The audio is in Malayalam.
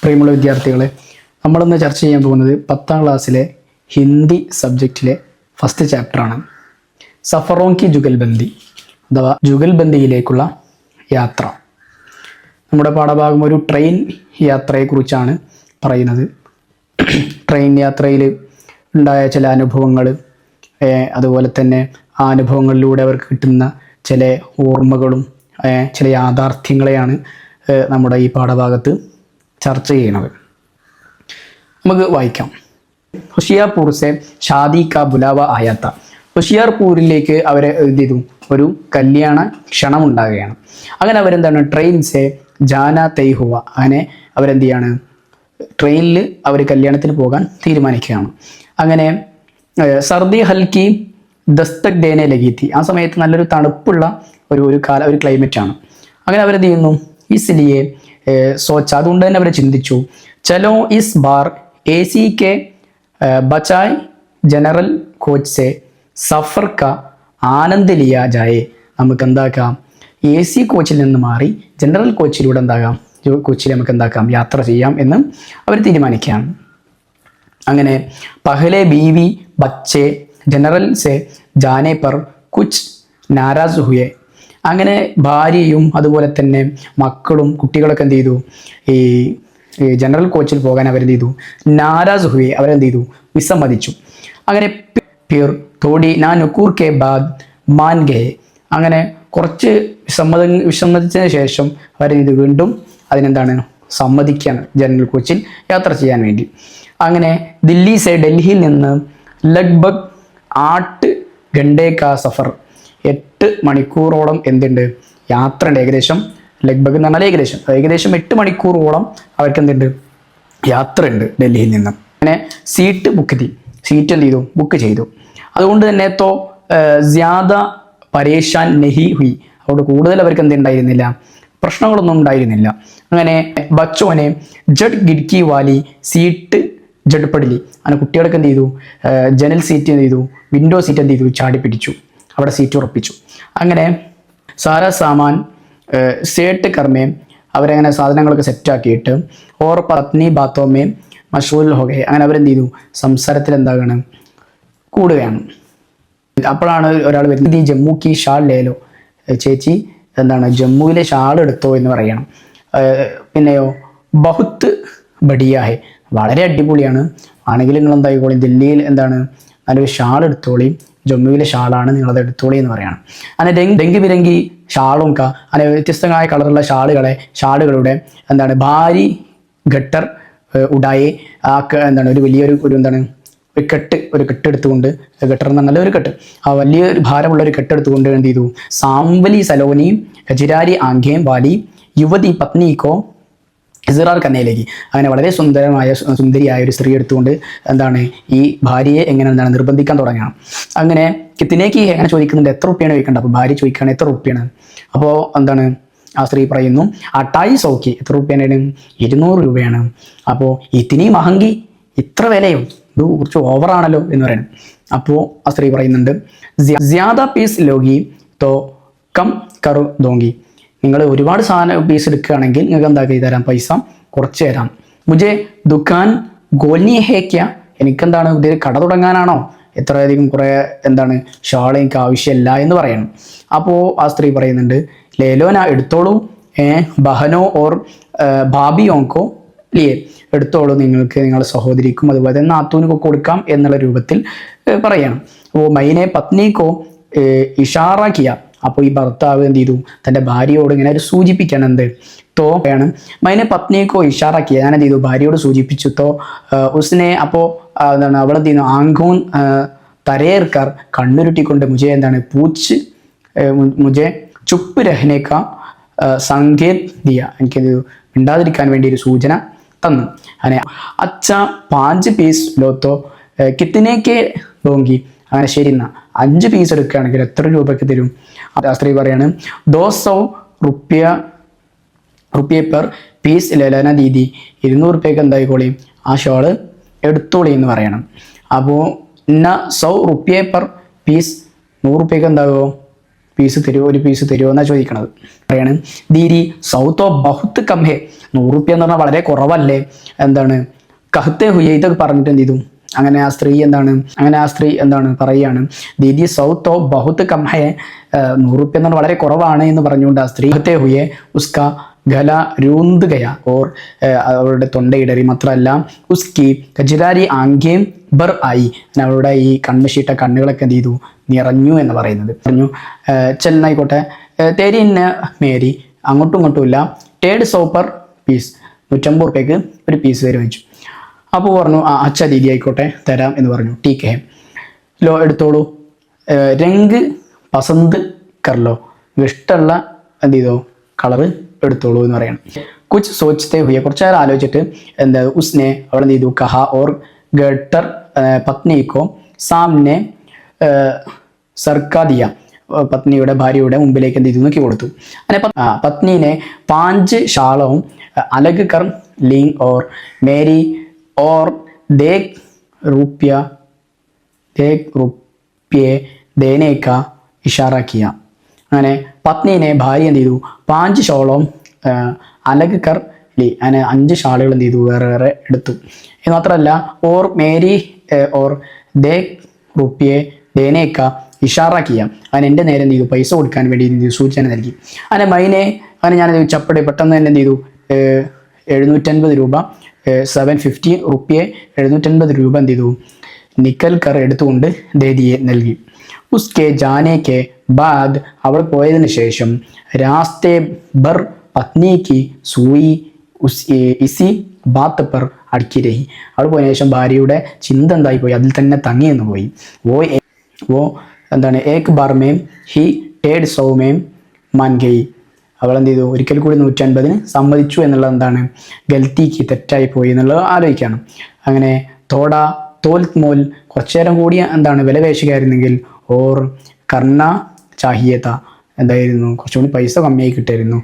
പ്രിയമുള്ള വിദ്യാർത്ഥികളെ, നമ്മളിന്ന് ചർച്ച ചെയ്യാൻ പോകുന്നത് 10ാം ക്ലാസ്സിലെ ഹിന്ദി സബ്ജക്റ്റിലെ ഫസ്റ്റ് ചാപ്റ്ററാണ്. സഫറോം കി ജുഗൽബന്ദി അഥവാ ജുഗൽബന്ദിയിലേക്കുള്ള യാത്ര. നമ്മുടെ പാഠഭാഗം ഒരു ട്രെയിൻ യാത്രയെക്കുറിച്ചാണ് പറയുന്നത്. ട്രെയിൻ യാത്രയിൽ ഉണ്ടായ ചില അനുഭവങ്ങൾ, അതുപോലെ തന്നെ ആ അനുഭവങ്ങളിലൂടെ അവർക്ക് കിട്ടുന്ന ചില ഓർമ്മകളും ചില യാഥാർത്ഥ്യങ്ങളെയാണ് നമ്മുടെ ഈ പാഠഭാഗത്ത് ചർച്ച ചെയ്യണത്. നമുക്ക് വായിക്കാം. ഹുഷിയാർപൂർ സെ ഷാദി കാ ബുലാവ ആയാത്ത. ഹുഷിയാർപൂരിലേക്ക് അവരെ എന്ത് ചെയ്തു? ഒരു കല്യാണ ക്ഷണം ഉണ്ടാകുകയാണ്. അങ്ങനെ അവരെന്താണ്? ട്രെയിൻ സെ ജാന തൈ ഹുവ. അങ്ങനെ അവരെന്ത് ചെയ്യാണ്? ട്രെയിനിൽ അവർ കല്യാണത്തിന് പോകാൻ തീരുമാനിക്കുകയാണ്. അങ്ങനെ സർദി ഹൽക്കി ദസ്തക് ദേനെ ലഗീത്തി. ആ സമയത്ത് നല്ലൊരു തണുപ്പുള്ള ഒരു ക്ലൈമറ്റ് ആണ്. അങ്ങനെ അവരെന്ത് ചെയ്യുന്നു? ഇസ്ലിയെ സോച്ച, അതുകൊണ്ട് തന്നെ അവരെ ചിന്തിച്ചു, ചലോ ഇസ് ബാർ എ സി കെ ബച്ചായ് ജനറൽ കോച്ച് സെ സഫർ ക ആനന്ദ് ലിയ ജായേ. നമുക്ക് എന്താക്കാം? എ സി കോച്ചിൽ നിന്ന് മാറി ജനറൽ കോച്ചിലൂടെ എന്താകാം? കോച്ചിൽ നമുക്ക് എന്താക്കാം? യാത്ര ചെയ്യാം എന്ന് അവർ തീരുമാനിക്കുകയാണ്. അങ്ങനെ പഹലെ ബീവി ബച്ചെ ജനറൽ സെ ജാനെ പർ കുച്ച് നാരാസ് ഹുയെ. അങ്ങനെ ഭാര്യയും അതുപോലെ തന്നെ മക്കളും കുട്ടികളൊക്കെ എന്ത് ചെയ്തു? ഈ ജനറൽ കോച്ചിൽ പോകാൻ അവരെന്ത് ചെയ്തു? നാരാസ് ഹുയെ, അവരെന്ത് ചെയ്തു? വിസമ്മതിച്ചു. അങ്ങനെ പിർ തോടി നാ നുക്കൂർ കെ ബാദ് മാൻ ഗേ. അങ്ങനെ കുറച്ച് വിസമ്മതിച്ചതിന് ശേഷം അവരെന്ത് വീണ്ടും അതിനെന്താണ്? സമ്മതിക്കുകയാണ് ജനറൽ കോച്ചിൽ യാത്ര ചെയ്യാൻ വേണ്ടി. അങ്ങനെ ഡൽഹിയിൽ നിന്ന് ലഗ്ഭഗ് 8 ഘണ്ടേ കാ സഫർ, 8 മണിക്കൂറോളം എന്തുണ്ട്? യാത്ര ഉണ്ട്. ഏകദേശം ലഗ്ഭഗ് എന്ന് പറഞ്ഞാൽ ഏകദേശം 8 മണിക്കൂറോളം അവർക്ക് എന്തുണ്ട്? യാത്ര ഉണ്ട് ഡൽഹിയിൽ നിന്ന്. അങ്ങനെ സീറ്റ് എന്ത് ചെയ്തു? ബുക്ക് ചെയ്തു. അതുകൊണ്ട് തന്നെ ജ്യാദ പരേഷാൻ നെഹി ഹുയി. അതുകൊണ്ട് കൂടുതൽ അവർക്ക് എന്തുണ്ടായിരുന്നില്ല? പ്രശ്നങ്ങളൊന്നും ഉണ്ടായിരുന്നില്ല. അങ്ങനെ ബച്ചോനെ ജഡ് ഗിഡ്കി വാലി സീറ്റ് ജഡ് പടിലി. അങ്ങനെ കുട്ടികൾക്ക് എന്ത് ചെയ്തു? ജനൽ സീറ്റ് എന്ത് ചെയ്തു? വിൻഡോ സീറ്റ് എന്ത് ചെയ്തു? ചാടി പിടിച്ചു, അവിടെ സീറ്റ് ഉറപ്പിച്ചു. അങ്ങനെ സാരാ സാമാൻ സേട്ട് കർമ്മേ, അവരങ്ങനെ സാധനങ്ങളൊക്കെ സെറ്റാക്കിയിട്ട് ഓർ പത്നി ബാത്തോമേ മഷൂൽ ഹോകെ. അങ്ങനെ അവരെന്ത് ചെയ്തു? സംസാരത്തിൽ എന്താകണം? കൂടുകയാണ്. അപ്പോഴാണ് ഒരാൾ വരുന്നത്, ഈ ജമ്മു കി ഷാൾ ലേലോ, ചേച്ചി എന്താണ് ജമ്മുവിലെ ഷാൾ എടുത്തോ എന്ന് പറയണം. പിന്നെയോ ബഹുത്ത് ബഡിയാഹെ, വളരെ അടിപൊളിയാണ്, ആണെങ്കിൽ നിങ്ങൾ എന്തായിക്കോളി, ദില്ലിയിൽ എന്താണ് നല്ലൊരു ഷാൾ എടുത്തോളി, ജമ്മുവിലെ ഷാളാണ്, നിങ്ങളത് എടുത്തോളി എന്ന് പറയണം. അങ്ങനെ രംഗ് ബിരങ്കി ഷാളും അങ്ങനെ വ്യത്യസ്തമായ കളറുള്ള ഷാളുകളുടെ എന്താണ് ഭാരി ഘട്ടർ ഉടായെ എന്താണ് ഒരു വലിയൊരു എന്താണ് ഒരു കെട്ടെടുത്തുകൊണ്ട്, ഗട്ടർ എന്ന് പറഞ്ഞാൽ ഒരു കെട്ട്, ആ വലിയൊരു ഭാരമുള്ള ഒരു കെട്ടെടുത്തുകൊണ്ട് എന്ത് ചെയ്തു? സാംവലി സലോനി ഖജിരാരി ആംഖേം വാലി യുവതി പത്നിക്കോ ഇസ്റാർ കന്നയിലേക്ക്. അങ്ങനെ വളരെ സുന്ദരിയായ ഒരു സ്ത്രീ എടുത്തുകൊണ്ട് എന്താണ് ഈ ഭാര്യയെ എന്താണ് നിർബന്ധിക്കാൻ തുടങ്ങണം. അങ്ങനെ കിത്തിനേക്ക് എങ്ങനെ ചോദിക്കുന്നുണ്ട്? എത്ര റുപ്യാണ് ചോദിക്കേണ്ടത്? അപ്പോൾ ഭാര്യ ചോദിക്കുകയാണ് എത്ര റുപ്യാണ്? അപ്പോൾ എന്താണ് ആ സ്ത്രീ പറയുന്നു, 28 സൗക്കി. എത്ര റുപ്യാണ്? 200 രൂപയാണ്. അപ്പോൾ ഇത്തിനി മഹങ്കി, ഇത്ര വിലയോ? ഇത് കുറച്ച് ഓവറാണല്ലോ എന്ന് പറയണം. അപ്പോൾ ആ സ്ത്രീ പറയുന്നുണ്ട്, ജ്യാദ പീസ് ലോഗി തോ കം കറു ദോങ്കി. നിങ്ങൾ ഒരുപാട് പീസ് എടുക്കുകയാണെങ്കിൽ നിങ്ങൾക്ക് എന്താക്കി തരാം? പൈസ കുറച്ച് തരാം. മുജെ ദുഃഖാൻ ഗോൽനി ഹേക്യ, എനിക്കെന്താണ് ഇതൊരു കട തുടങ്ങാനാണോ? എത്രയധികം കുറേ എന്താണ് ഷാൾ എനിക്ക് ആവശ്യമില്ല എന്ന് പറയണം. അപ്പോൾ ആ സ്ത്രീ പറയുന്നുണ്ട്, ലേലോന എടുത്തോളൂ, ബഹനോ ഓർ ഭാബിയോങ്കോ ലിയേ, എടുത്തോളൂ, നിങ്ങൾക്ക് നിങ്ങളുടെ സഹോദരിക്കും അതുപോലെ തന്നെ നാത്തൂനൊക്കെ കൊടുക്കാം എന്നുള്ള രൂപത്തിൽ പറയണം. അപ്പോൾ മൈനെ പത്നിക്കോ ഇഷാറാക്കിയ, അപ്പോൾ ഈ ഭർത്താവ് എന്ത് ചെയ്തു? തൻ്റെ ഭാര്യയോട് ഇങ്ങനെ ഒരു സൂചിപ്പിക്കണം. എന്ത്? ആണ് മൈനെ പത്നിക്കോ ഇഷാറാക്കിയ, ഞാൻ എന്ത് ചെയ്തു? ഭാര്യയോട് സൂചിപ്പിച്ചു. ഉസ്നെ, അപ്പോൾ എന്താണ് അവളെന്ത് ചെയ്യുന്നു? ആങ്കോൺ തരേർക്കാർ, കണ്ണുരുട്ടിക്കൊണ്ട് മുജെ എന്താണ് മുജെ ചുപ്പ് രഹ്നേക്ക സങ്കേത് ദിയ, എനിക്കത് മിണ്ടാതിരിക്കാൻ വേണ്ടി ഒരു സൂചന തന്നു. അങ്ങനെ അച്ഛ 5 പീസ് ലോത്തോ കിത്തിനേക്ക് ഡോങ്കി. അങ്ങനെ ശരി, എന്നാ 5 പീസ് എടുക്കുകയാണെങ്കിൽ എത്ര രൂപയ്ക്ക് തരും? ആ സ്ത്രീ പറയാണ്, 200 റുപ്യ പെർ പീസ് ലേലന ദീദി, 200 റുപ്യക്ക് എന്തായിക്കോളി ആ ഷോള് എടുത്തോളി എന്ന് പറയണം. അപ്പോൾ 100 റുപ്യ പെർ പീസ്, 100 റുപ്യക്ക് എന്താകുമോ? പീസ് തരുമോ, ഒരു പീസ് തരുമോ എന്നാണ് ചോദിക്കണത്. പറയാണ് ദീരി സൗത്തോ ബഹുത്ത് കംഹേ, 100 റുപ്യ എന്ന് പറഞ്ഞാൽ വളരെ കുറവല്ലേ, എന്താണ് കഹത്തെ ഹുയെ, ഇതൊക്കെ പറഞ്ഞിട്ട് എന്ത് ചെയ്തു, അങ്ങനെ ആ സ്ത്രീ എന്താണ് പറയുകയാണ്, ദീദി സൗത്തോ ബഹുത്ത് കംഹേ, 100 റുപ്യ എന്ന് പറഞ്ഞാൽ വളരെ കുറവാണ് എന്ന് പറഞ്ഞുകൊണ്ട് ആ സ്ത്രീ കഹത്തെ ഹുയെ ഉസ്ക ഗല രൂന്ത് ഗയ ഓർ, അവളുടെ തൊണ്ടയിടറി, മാത്രമല്ല ഉസ്കി കജിരാരി ആംഗേം ബർ ആയി, അവളുടെ ഈ കൺമശിയിട്ട കണ്ണുകളൊക്കെ എന്ത് ചെയ്തു, നിറഞ്ഞു എന്ന് പറയുന്നത്. പറഞ്ഞു ചെന്നായിക്കോട്ടെ, തേരിന് മേരി, അങ്ങോട്ടും ഇങ്ങോട്ടും ഇല്ല, ടേഡ് സോപ്പർ പീസ്, 150 റുപ്യക്ക് ഒരു പീസ് തരും വെച്ചു. അപ്പോൾ പറഞ്ഞു അച്ഛ ദീദി ആയിക്കോട്ടെ തരാം എന്ന് പറഞ്ഞു. ടീക്ക് ഹെ ലോ, എടുത്തോളൂ, രംഗ് പസന്ത് കർലോ, ഇഷ്ടമുള്ള എന്ത് ചെയ്തോ കളറ് എടുത്തോളൂ എന്ന് പറയണം. കുച്ച് സോച്ചത്തെ ഹുയെ, കുറച്ച് നേരം ആലോചിച്ചിട്ട് എന്താ ഉസ്നെ അവൾ എന്ത് ചെയ്തു, കഹ ഓർ ഗട്ടർ പത്നിക്കോ സാമനെ സർക്കാദിയ, പത്നിയുടെ ഭാര്യയുടെ മുമ്പിലേക്ക് എന്ത് ചെയ്തു നോക്കി കൊടുത്തു. അങ്ങനെ പത്നീനെ 5 ഷാളവും അലഗ് കർ ലിംഗ് ഓർ മേരി ഓർ देख रुपये देने का ഇഷാറ കിയ. അങ്ങനെ പത്നീനെ ഭാര്യ എന്ത് ചെയ്തു 5 ഷോളും അലഗ് കർ ലി, അങ്ങനെ 5 ഷാളുകൾ എന്ത് ചെയ്തു വേറെ വേറെ എടുത്തു. ഇത് മാത്രമല്ല ഓർ മേരി ഓർ ദേഖ് റുപ്യെ ദേനേക്ക ഇഷാറ കിയ, അങ്ങനെ എൻ്റെ നേരെ എന്ത് ചെയ്തു പൈസ കൊടുക്കാൻ വേണ്ടി എന്ത് ചെയ്തു സൂചന നൽകി. അങ്ങനെ അങ്ങനെ ഞാൻ ചപ്പടെ പെട്ടെന്ന് തന്നെ എന്ത് ചെയ്തു 750 രൂപ 750 റുപ്യെ 750 രൂപ എന്ത് ചെയ്തു നിക്കൽ കർ എടുത്തുകൊണ്ട് ദേദിയെ നൽകി. ഉസ്കെ ജാനേക്കെ ബാദ്, അവൾ പോയതിനു ശേഷം രാസ്തേ ബർ പത്നിക്ക് സൂയി ഇസി ബാത്ത് പർ അടക്കി രഹി, അവൾ പോയതിനു ശേഷം ഭാര്യയുടെ ചിന്ത എന്തായി പോയി, അതിൽ തന്നെ തങ്ങി എന്ന് പോയി. വോ എന്താണ് ഏക് ബാർ മേം ഹി ടേഡ് സൗമേം മാൻ ഗയി, അവൾ എന്ത് ചെയ്തു ഒരിക്കൽ കൂടി 150 സമ്മതിച്ചു എന്നുള്ളത് എന്താണ് ഗൽത്തിക്ക് തെറ്റായി പോയി എന്നുള്ളത് ആലോചിക്കുകയാണ്. അങ്ങനെ തോൽ മോൽ, കുറച്ചു നേരം കൂടി എന്താണ് വില പേശുകയായിരുന്നെങ്കിൽ ഓർ കർണ ചാഹിയത, എന്തായിരുന്നു കുറച്ചുകൂടി പൈസ കമ്മിയായി കിട്ടായിരുന്നു.